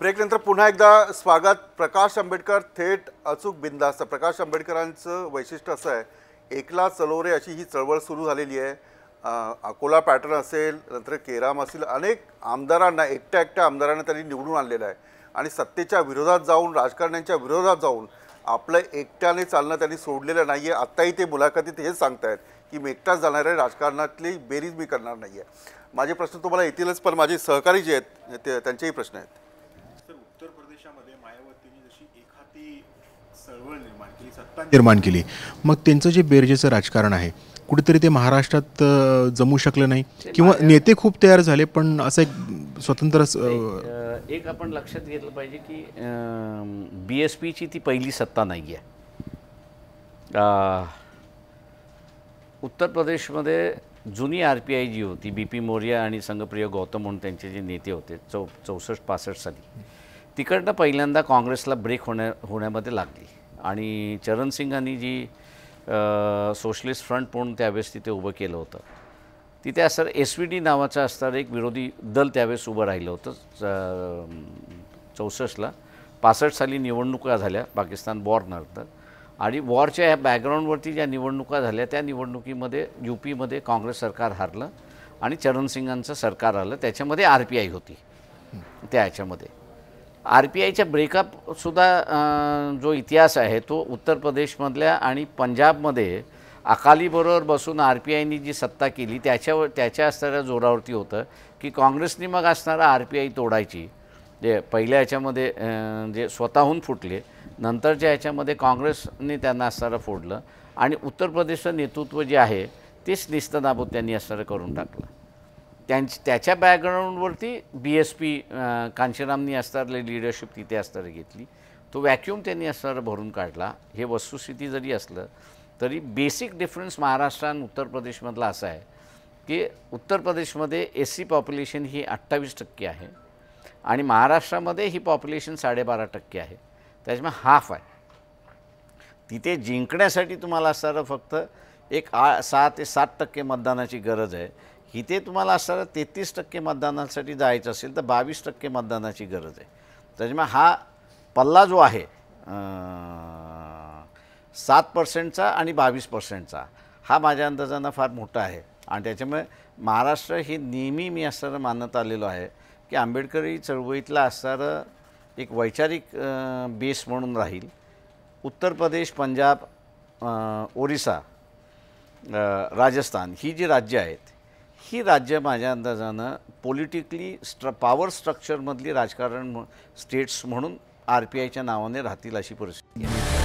Break नंतर पुन्हा एकदा स्वागत। प्रकाश आंबेडकर थेट अचूक बिनधास्त। प्रकाश आंबेडकरांचं वैशिष्ट्य असं आहे, एकला चलो रे अशी ही चळवळ सुरू झालेली आहे। अकोला पॅटर्न असेल, नंतर केराम असेल, अनेक आमदारांना एकट्या आमदारांना त्यांनी निवडून आणलेलं आहे आणि सत्तेच्या विरोधात जाऊन, राजकारण्यांच्या विरोधात जाऊन आपलं एकट्याने चालणं त्यांनी सोडलेलं नाही आहे। आत्ताही ते मुलाखतीत हेच सांगतायत की मी एकटाच जाणार आहे, राजकारणातली बेरीज मी करणार नाही आहे। माझे प्रश्न तुम्हाला येतीलच, पण माझे सहकारी जे आहेत त्यांचेही प्रश्न आहेत। उत्तर प्रदेशामध्ये मायावतींनी जशी एखादी चळवळ निर्माण केली, सत्ता निर्माण केली, मग त्यांचं जे बेरजेचं राजकारण आहे कुठेतरी ते महाराष्ट्रात जमू शकलं नाही, किंवा नेते खूप तयार झाले पण असं एक स्वतंत्र एक आपण लक्षात घेतलं पाहिजे की BSPची ती पहिली सत्ता नाही आहे। उत्तर प्रदेशमध्ये जुनी RPI जी होती, BP मौर्य आणि संगप्रिय गौतम म्हणून त्यांचे जे नेते होते 64-65 साली, तिकडनं पहिल्यांदा काँग्रेसला ब्रेक होण्यामध्ये लागली आणि चरण सिंगांनी जी सोशलिस्ट फ्रंट म्हणून त्यावेळेस तिथे उभं केलं होतं, तिथे असं SVD नावाचं असणारं एक विरोधी दल त्यावेळेस उभं राहिलं होतं। 64ला 65 साली निवडणुका झाल्या पाकिस्तान वॉरनंतर, आणि वॉरच्या ह्या बॅकग्राऊंडवरती ज्या निवडणुका झाल्या त्या निवडणुकीमध्ये UPमध्ये काँग्रेस सरकार हारलं आणि चरण सिंगांचं सरकार आलं। त्याच्यामध्ये RPI होती। त्या ह्याच्यामध्ये RPIच्या ब्रेकअपसुद्धा जो इतिहास आहे तो उत्तर प्रदेशमधल्या आणि पंजाबमध्ये अकालीबरोबर बसून RPIनी जी सत्ता केली त्याच्या असणाऱ्या जोरावरती होतं की काँग्रेसनी मग असणारा RPI तोडायची। जे पहिल्या ह्याच्यामध्ये जे स्वतःहून फुटले, नंतरच्या ह्याच्यामध्ये काँग्रेसने त्यांना असणारं फोडलं आणि उत्तर प्रदेशचं नेतृत्व जे आहे तेच निस्तनाबूत त्यांनी असणारं करून टाकलं। त्याच्या बॅकग्राऊंडवरती BSP कांशीरामनी असणारं लीडरशिप तिथे असणारं घेतली, तो व्हॅक्यूम त्यांनी असणारं भरून काढला। हे वस्तुस्थिती जरी असलं तरी बेसिक डिफरन्स महाराष्ट्र आणि उत्तर प्रदेशमधला असा आहे की उत्तर प्रदेशमध्ये SC पॉप्युलेशन ही 28% आहे आणि महाराष्ट्रामध्ये ही पॉप्युलेशन 12.5% आहे, त्याच्यामुळे हाफ आहे। तिथे जिंकण्यासाठी तुम्हाला असणारं फक्त एक 6 ते 7% मतदानाची गरज आहे। इथे तुम्हाला असणारं 33% मतदानासाठी जायचं असेल तर 22% मतदानाची गरज आहे। त्याच्यामुळे हा पल्ला जो आहे 7%चा आणि 22%चा हा माझ्या अंदाजानं फार मोठा आहे आणि त्याच्यामुळे महाराष्ट्र हे नेहमी मी असणारं मानत आलेलो आहे की आंबेडकरी चळवळीतला असणारं एक वैचारिक बेस म्हणून राहील। उत्तर प्रदेश, पंजाब, ओरिसा, राजस्थान ही जी राज्य आहेत ही राज्य माझ्या अंदाजानं पॉलिटिकली पॉवर स्ट्रक्चरमधली राजकारण स्टेट्स म्हणून RPIच्या नावाने राहतील अशी परिस्थिती आहे।